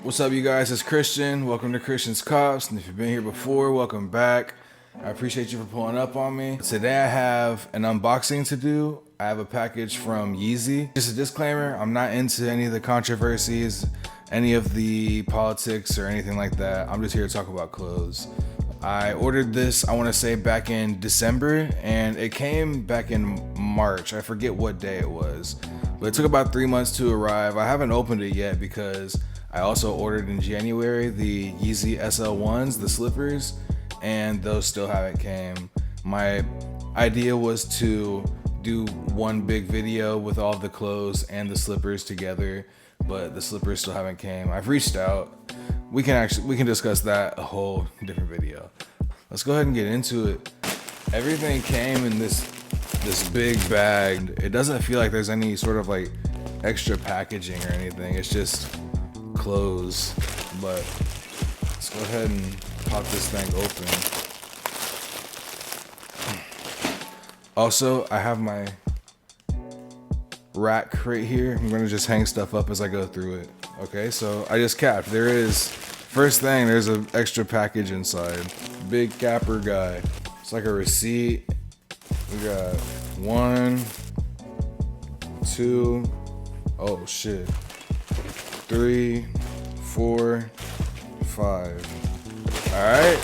What's up, you guys? It's Christian. Welcome to Christian's Cops. And if you've been here before, welcome back. I appreciate you for pulling up on me. Today I have an unboxing to do. I have a package from Yeezy. Just a disclaimer, I'm not into any of the controversies, any of the politics or anything like that. I'm just here to talk about clothes. I ordered this, I want to say back in December, and it came back in March. I forget what day it was, but it took about 3 months to arrive. I haven't opened it yet because I also ordered in January the Yeezy SL1s, the slippers, and those still haven't came. My idea was to do one big video with all the clothes and the slippers together, but the slippers still haven't came. I've reached out. We can discuss that a whole different video. Let's go ahead and get into it. Everything came in this big bag. It doesn't feel like there's any sort of like extra packaging or anything. It's just clothes, but let's go ahead and pop this thing open. Also, I have my rack right here. I'm gonna just hang stuff up as I go through it. Okay, so I just capped. There is, first thing, there's an extra package inside. Big capper guy. It's like a receipt. We got 1, 2, oh shit, 3, 4, 5. All right,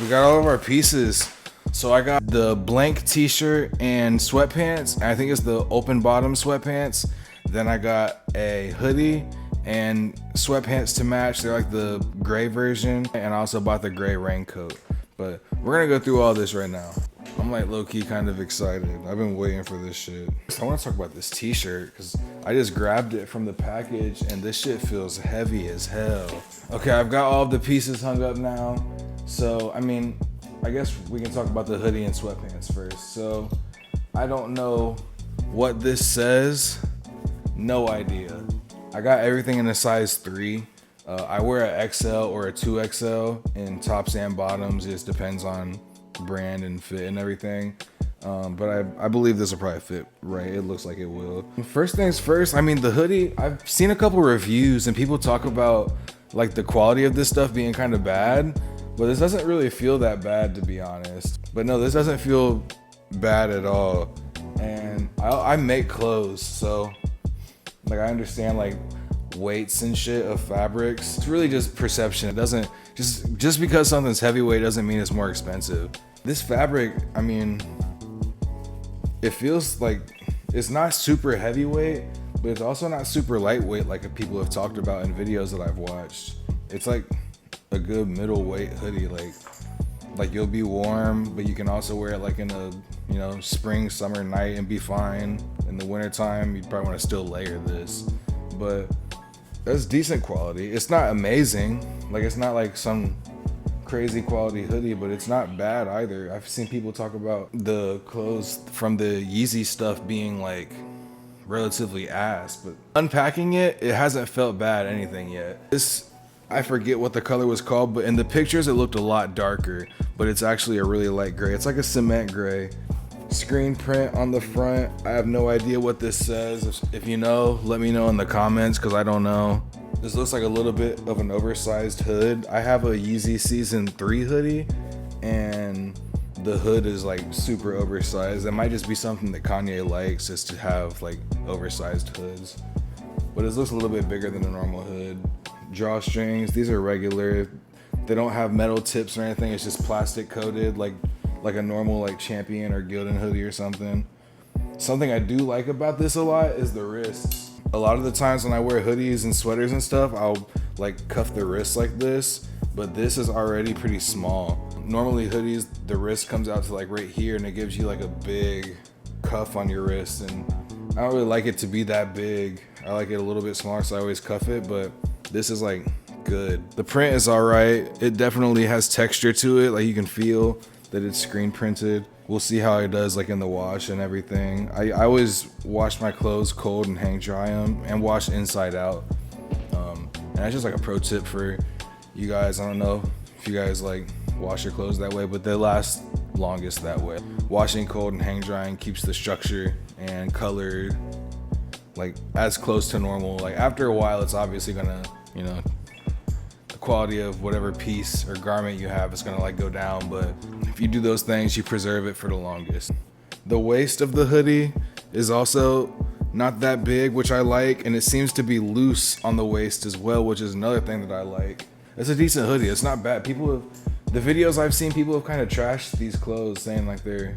we got all of our pieces. So I got the blank t-shirt and sweatpants. I think it's the open bottom sweatpants. Then I got a hoodie and sweatpants to match. They're like the gray version. And I also bought the gray raincoat. But we're gonna go through all this right now. I'm like low-key kind of excited. I've been waiting for this shit. I wanna talk about this t-shirt because I just grabbed it from the package and this shit feels heavy as hell. Okay, I've got all the pieces hung up now. So, I mean, I guess we can talk about the hoodie and sweatpants first. So, I don't know what this says. No idea. I got everything in a size 3. I wear an XL or a 2XL in tops and bottoms. It just depends on brand and fit and everything. But I believe this will probably fit right. It looks like it will. First things first, I mean, the hoodie, I've seen a couple reviews and people talk about like the quality of this stuff being kind of bad. But this doesn't really feel that bad, to be honest. But no, this doesn't feel bad at all. And I make clothes, so like I understand like weights and shit of fabrics. It's really just perception. It doesn't just because something's heavyweight doesn't mean it's more expensive. This fabric, I mean, it feels like it's not super heavyweight, but it's also not super lightweight like people have talked about in videos that I've watched. It's like a good middleweight hoodie, like you'll be warm, but you can also wear it like in a, you know, spring, summer night and be fine. In the wintertime, you'd probably want to still layer this, but that's decent quality. It's not amazing, like it's not like some crazy quality hoodie, but it's not bad either. I've seen people talk about the clothes from the Yeezy stuff being like relatively ass, but unpacking it hasn't felt bad anything yet. This, I forget what the color was called, but in the pictures it looked a lot darker, but it's actually a really light gray. It's like a cement gray. Screen print on the front. I have no idea what this says. If you know, let me know in the comments because I don't know. This looks like a little bit of an oversized hood. I have a Yeezy Season 3 hoodie and the hood is like super oversized. It might just be something that Kanye likes, is to have like oversized hoods. But it looks a little bit bigger than a normal hood. Drawstrings, these are regular. They don't have metal tips or anything. It's just plastic coated like a normal like Champion or Gildan hoodie or something. Something I do like about this a lot is the wrists. A lot of the times when I wear hoodies and sweaters and stuff, I'll like cuff the wrists like this, but this is already pretty small. Normally hoodies, the wrist comes out to like right here and it gives you like a big cuff on your wrist, and I don't really like it to be that big. I like it a little bit smaller, so I always cuff it, but this is like good. The print is all right. It definitely has texture to it. Like you can feel that it's screen printed. We'll see how it does like in the wash and everything. I always wash my clothes cold and hang dry them and wash inside out. And that's just like a pro tip for you guys. I don't know if you guys like wash your clothes that way, but they last longest that way. Washing cold and hang drying keeps the structure and color like as close to normal. Like after a while, it's obviously gonna, you know, quality of whatever piece or garment you have is gonna like go down, but if you do those things, you preserve it for the longest. The waist of the hoodie is also not that big, which I like, and it seems to be loose on the waist as well, which is another thing that I like. It's a decent hoodie. It's not bad. People have, the videos I've seen, people have kind of trashed these clothes, saying like they're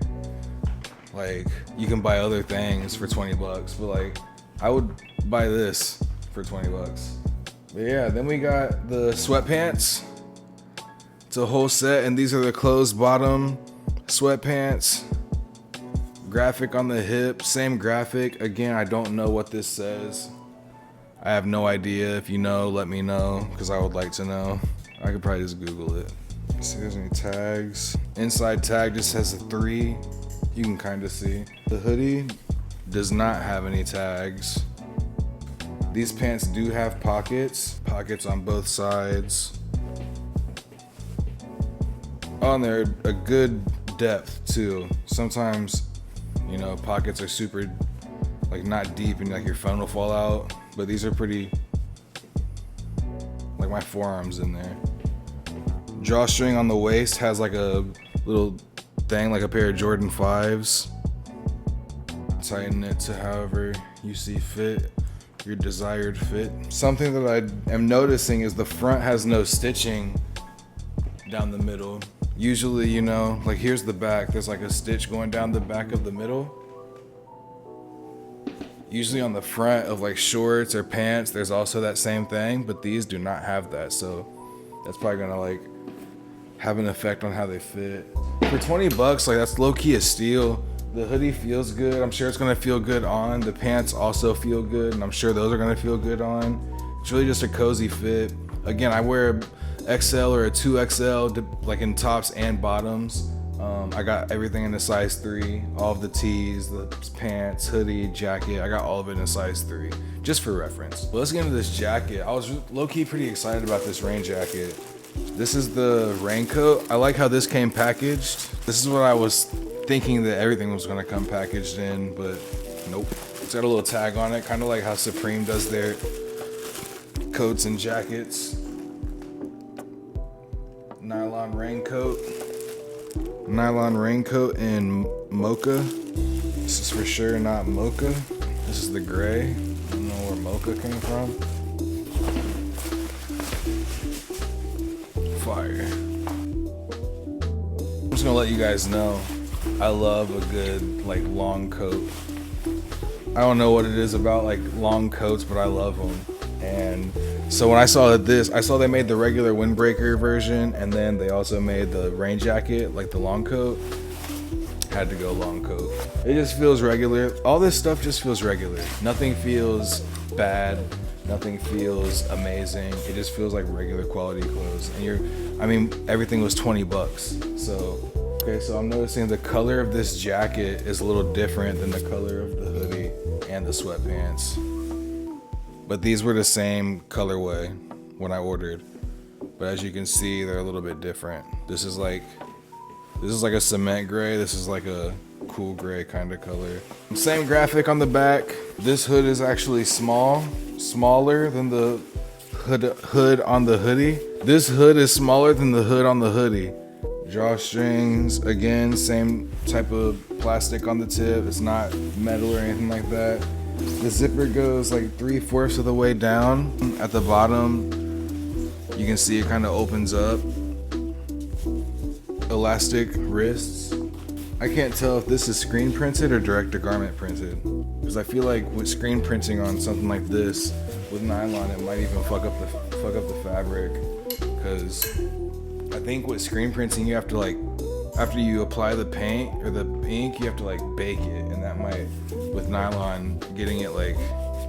like, you can buy other things for 20 bucks, but like I would buy this for 20 bucks. But yeah, then we got the sweatpants. It's a whole set, and these are the closed bottom sweatpants. Graphic on the hip, same graphic. Again, I don't know what this says. I have no idea. If you know, let me know, because I would like to know. I could probably just Google it. See if there's any tags. Inside tag just has a 3. You can kind of see. The hoodie does not have any tags. These pants do have pockets. Pockets on both sides. Oh, and they're a good depth too. Sometimes, you know, pockets are super, like, not deep and like your phone will fall out, but these are pretty, like my forearm's in there. Drawstring on the waist has like a little thing, like a pair of Jordan 5s. Tighten it to however you see fit, your desired fit. Something that I am noticing is the front has no stitching down the middle. Usually, you know, like here's the back, there's like a stitch going down the back of the middle. Usually on the front of like shorts or pants, there's also that same thing, but these do not have that, so that's probably gonna like have an effect on how they fit. For 20 bucks, like that's low-key a steal. The hoodie feels good. I'm sure it's gonna feel good on. The pants also feel good, and I'm sure those are gonna feel good on. It's really just a cozy fit. Again, I wear XL or a 2XL, like in tops and bottoms. I got everything in a size 3, all of the tees, the pants, hoodie, jacket. I got all of it in a size 3, just for reference. But let's get into this jacket. I was low-key pretty excited about this rain jacket. This is the raincoat. I like how this came packaged. This is what I was thinking that everything was gonna come packaged in, but nope. It's got a little tag on it, kind of like how Supreme does their coats and jackets. Nylon raincoat. Nylon raincoat in mocha. This is for sure not mocha. This is the gray. I don't know where mocha came from. Fire. I'm just gonna let you guys know, I love a good like long coat. I don't know what it is about like long coats, but I love them. And so when I saw this, I saw they made the regular windbreaker version, and then they also made the rain jacket, like the long coat. Had to go long coat. It just feels regular. All this stuff just feels regular. Nothing feels bad. Nothing feels amazing. It just feels like regular quality clothes. And I mean, everything was 20 bucks. So, okay, so I'm noticing the color of this jacket is a little different than the color of the hoodie and the sweatpants. But these were the same colorway when I ordered. But as you can see, they're a little bit different. This is like a cement gray. This is like a cool gray kind of color. Same graphic on the back. This hood is actually smaller than the hood on the hoodie. This hood is smaller than the hood on the hoodie. Drawstrings, again, same type of plastic on the tip. It's not metal or anything like that. The zipper goes like 3/4 of the way down. At the bottom, you can see it kind of opens up. Elastic wrists. I can't tell if this is screen printed or direct to garment printed, because I feel like with screen printing on something like this with nylon, it might even fuck up the fabric. Because I think with screen printing, you have to like, after you apply the paint or the ink, you have to like bake it, and that might, with nylon, getting it like,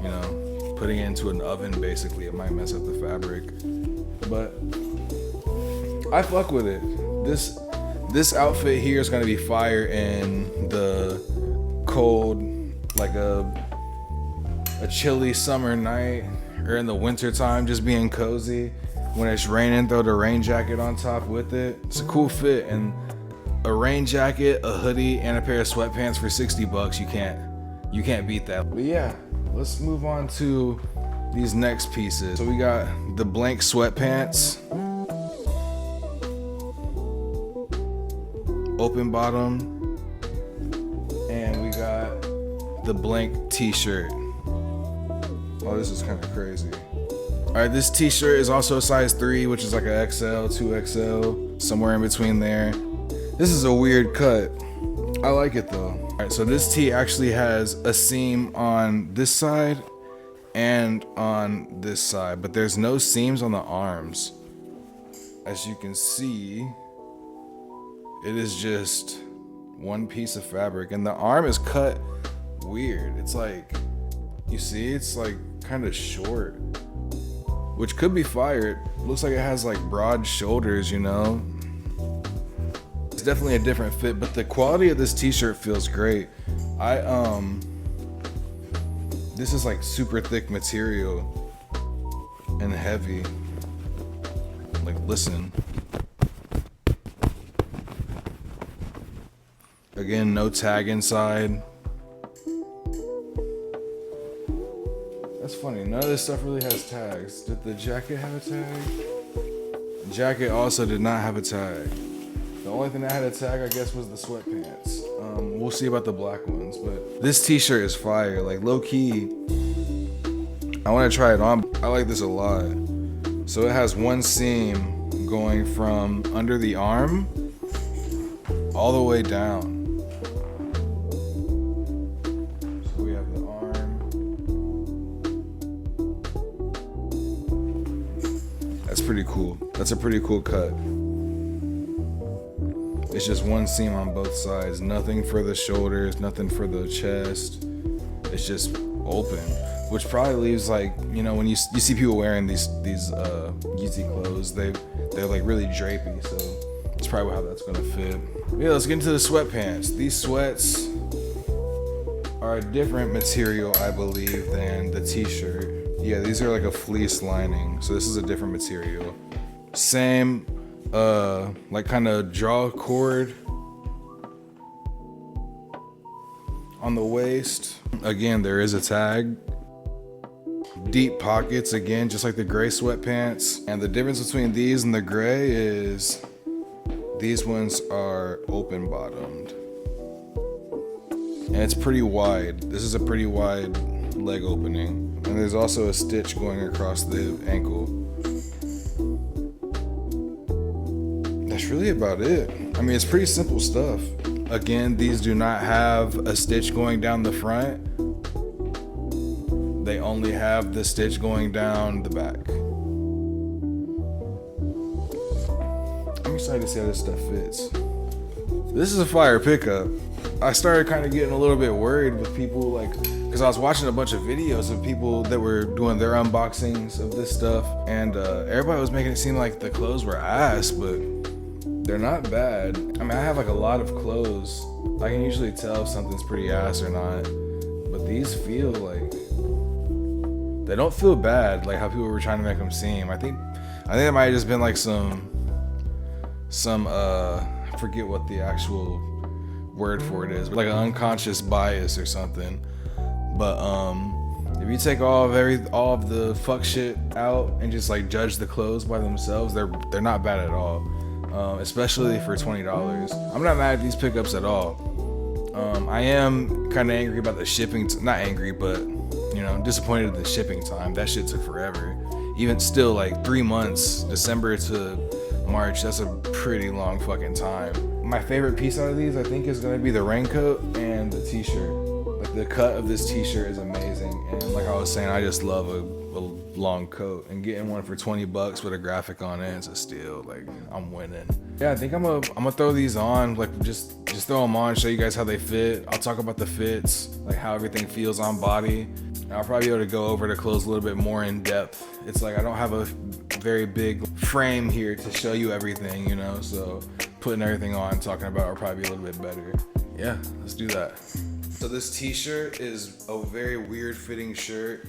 you know, putting it into an oven basically, it might mess up the fabric. But I fuck with it. This outfit here is gonna be fire in the cold, like a chilly summer night, or in the winter time, just being cozy. When it's raining, throw the rain jacket on top with it. It's a cool fit, and a rain jacket, a hoodie, and a pair of sweatpants for 60 bucks, you can't beat that. But yeah, let's move on to these next pieces. So we got the blank sweatpants. open bottom, and we got the blank t-shirt. Oh, this is kind of crazy. All right, this t-shirt is also a size 3, which is like a XL, 2XL, somewhere in between there. This is a weird cut. I like it though. All right, so this tee actually has a seam on this side and on this side, but there's no seams on the arms. As you can see, it is just one piece of fabric, and the arm is cut weird. It's like, you see, it's like kind of short, which could be fire. It looks like it has like broad shoulders, you know? It's definitely a different fit, but the quality of this t-shirt feels great. This is like super thick material and heavy. Like, listen. Again, no tag inside. That's funny, none of this stuff really has tags. Did the jacket have a tag? The jacket also did not have a tag. The only thing that had a tag, I guess, was the sweatpants. We'll see about the black ones, but this t-shirt is fire. Like, low key, I want to try it on. I like this a lot. So it has one seam going from under the arm all the way down. So we have the arm. That's pretty cool. That's a pretty cool cut. It's just one seam on both sides. Nothing for the shoulders, nothing for the chest. It's just open, which probably leaves, like, you know, when you see people wearing these Yeezy clothes, they're like really drapey, so it's probably how that's gonna fit. Yeah, let's get into the sweatpants. These sweats are a different material, I believe, than the t-shirt. Yeah, these are like a fleece lining, so this is a different material. Same, like kind of draw cord on the waist. Again, there is a tag. Deep pockets, again, just like the gray sweatpants. And the difference between these and the gray is these ones are open bottomed. And it's pretty wide. This is a pretty wide leg opening. And there's also a stitch going across the ankle. That's really about it. I mean, it's pretty simple stuff. Again, these do not have a stitch going down the front. They only have the stitch going down the back. I'm excited to see how this stuff fits. This is a fire pickup. I started kind of getting a little bit worried with people, like, because I was watching a bunch of videos of people that were doing their unboxings of this stuff, and everybody was making it seem like the clothes were ass, but they're not bad. I mean, I have like a lot of clothes. I can usually tell if something's pretty ass or not, but these feel like, they don't feel bad, like how people were trying to make them seem. I think it might have just been like some I forget what the actual word for it is, but like an unconscious bias or something. But if you take all of the fuck shit out and just like judge the clothes by themselves, they're not bad at all. Especially for $20. I'm not mad at these pickups at all. I am kind of angry about the shipping, not angry, but, you know, disappointed in the shipping time. That shit took forever. Even still, like 3 months, December to March, that's a pretty long fucking time. My favorite piece out of these, I think, is gonna be the raincoat and the t-shirt. Like, the cut of this t-shirt is amazing. And like I was saying, I just love a long coat, and getting one for $20 with a graphic on it is a steal. Like, I'm winning. Yeah, I think I'm gonna throw these on, like just throw them on, show you guys how they fit. I'll talk about the fits, like how everything feels on body. And I'll probably be able to go over the clothes a little bit more in depth. It's like I don't have a very big frame here to show you everything, you know, so putting everything on, talking about it will probably be a little bit better. Yeah, let's do that. So this t-shirt is a very weird fitting shirt.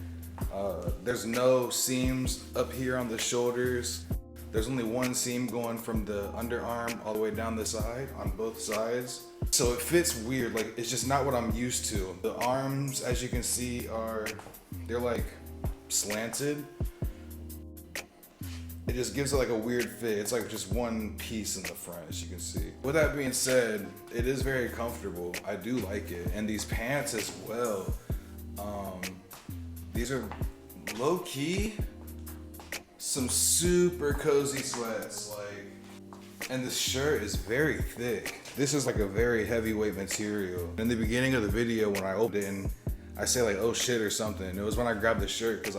There's no seams up here on the shoulders. There's only one seam going from the underarm all the way down the side on both sides. So it fits weird, like it's just not what I'm used to. The arms, as you can see, they're like slanted. It just gives it like a weird fit. It's like just one piece in the front, as you can see. With that being said, it is very comfortable. I do like it. And these pants as well. These are low key, some super cozy sweats. And this shirt is very thick. This is like a very heavyweight material. In the beginning of the video when I opened it and I say like, oh shit or something, it was when I grabbed the shirt because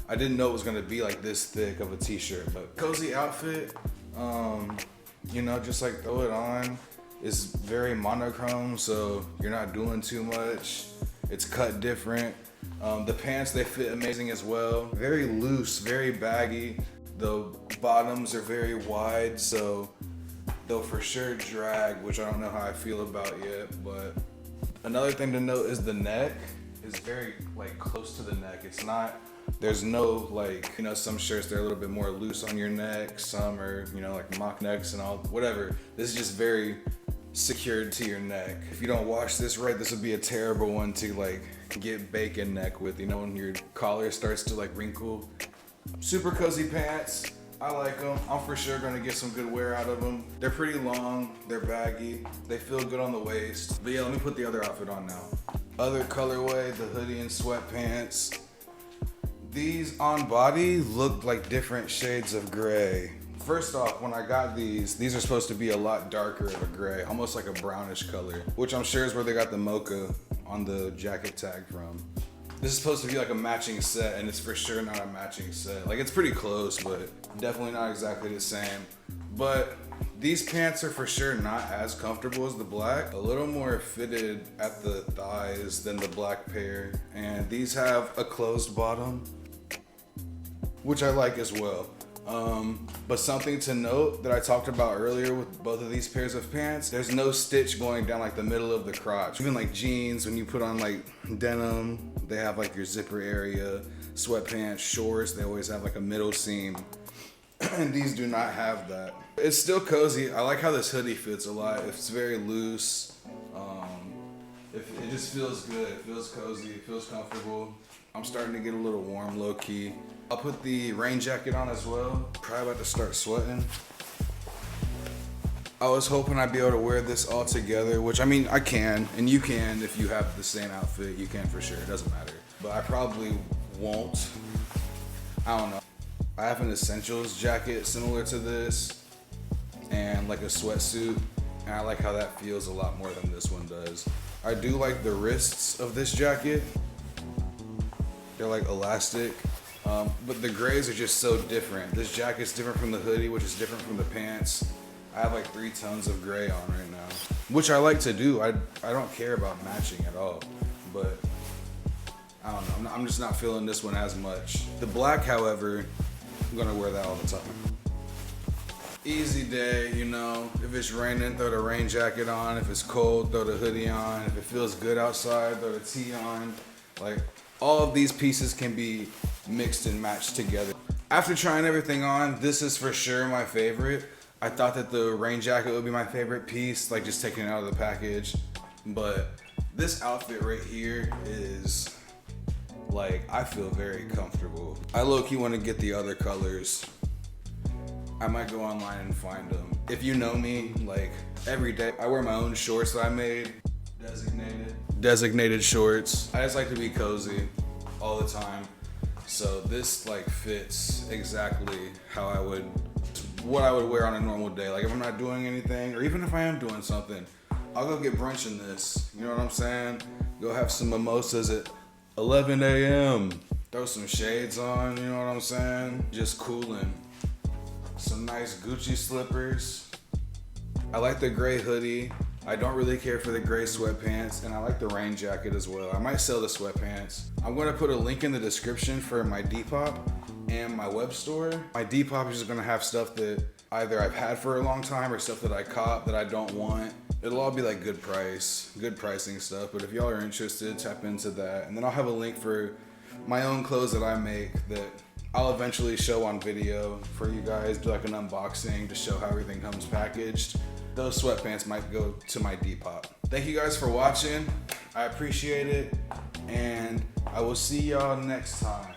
I didn't know it was gonna be like this thick of a t-shirt. But cozy outfit, you know, just like throw it on. It's very monochrome, so you're not doing too much. It's cut different. The pants, they fit amazing as well. Very loose, very baggy. The bottoms are very wide, so they'll for sure drag, which I don't know how I feel about yet. But another thing to note is the neck is very like close to the neck. It's not, there's no like, you know, some shirts they're a little bit more loose on your neck, some are, you know, like mock necks and all, whatever. This is just very secured to your neck. If you don't wash this right, this would be a terrible one to like get bacon neck with, you know, when your collar starts to like wrinkle. Super cozy pants. I like them. I'm for sure gonna get some good wear out of them. They're pretty long, they're baggy, they feel good on the waist. But yeah, let me put the other outfit on now. Other colorway, the hoodie and sweatpants. These on body look like different shades of gray. First off, when I got these are supposed to be a lot darker of a gray, almost like a brownish color, which I'm sure is where they got the mocha on the jacket tag from. This is supposed to be like a matching set, and it's for sure not a matching set. Like, it's pretty close, but definitely not exactly the same. But these pants are for sure not as comfortable as the black. A little more fitted at the thighs than the black pair. And these have a closed bottom, which I like as well. But something to note that I talked about earlier with both of these pairs of pants, there's no stitch going down like the middle of the crotch. Even like jeans, when you put on like denim, they have like your zipper area. Sweatpants, shorts, they always have like a middle seam. And these do not have that. It's still cozy. I like how this hoodie fits a lot. It's very loose. It just feels good. It feels cozy. It feels comfortable. I'm starting to get a little warm, low key. I'll put the rain jacket on as well. Probably about to start sweating. I was hoping I'd be able to wear this all together, which I mean, I can, and you can if you have the same outfit. You can for sure, it doesn't matter. But I probably won't. I don't know. I have an essentials jacket similar to this and like a sweatsuit, and I like how that feels a lot more than this one does. I do like the wrists of this jacket. They're like elastic, but the grays are just so different. This jacket's different from the hoodie, which is different from the pants. I have like 3 tones of gray on right now, which I like to do. I don't care about matching at all, but I don't know. I'm just not feeling this one as much. The black, however, I'm gonna wear that all the time. Easy day, you know. If it's raining, throw the rain jacket on. If it's cold, throw the hoodie on. If it feels good outside, throw the tee on. Like, all of these pieces can be mixed and matched together. After trying everything on, this is for sure my favorite. I thought that the rain jacket would be my favorite piece, like just taking it out of the package. But this outfit right here is, like, I feel very comfortable. I low-key want to get the other colors. I might go online and find them. If you know me, like, every day I wear my own shorts that I made. Designated shorts. I just like to be cozy all the time. So this like fits exactly how what I would wear on a normal day. Like if I'm not doing anything, or even if I am doing something, I'll go get brunch in this. You know what I'm saying? Go have some mimosas at 11 a.m. Throw some shades on, you know what I'm saying? Just cooling. Some nice Gucci slippers. I like the gray hoodie. I don't really care for the gray sweatpants, and I like the rain jacket as well. I might sell the sweatpants. I'm gonna put a link in the description for my Depop and my web store. My Depop is just gonna have stuff that either I've had for a long time or stuff that I caught that I don't want. It'll all be like good pricing stuff, but if y'all are interested, tap into that. And then I'll have a link for my own clothes that I make that I'll eventually show on video for you guys, do like an unboxing to show how everything comes packaged. Those sweatpants might go to my Depop. Thank you guys for watching. I appreciate it, and I will see y'all next time.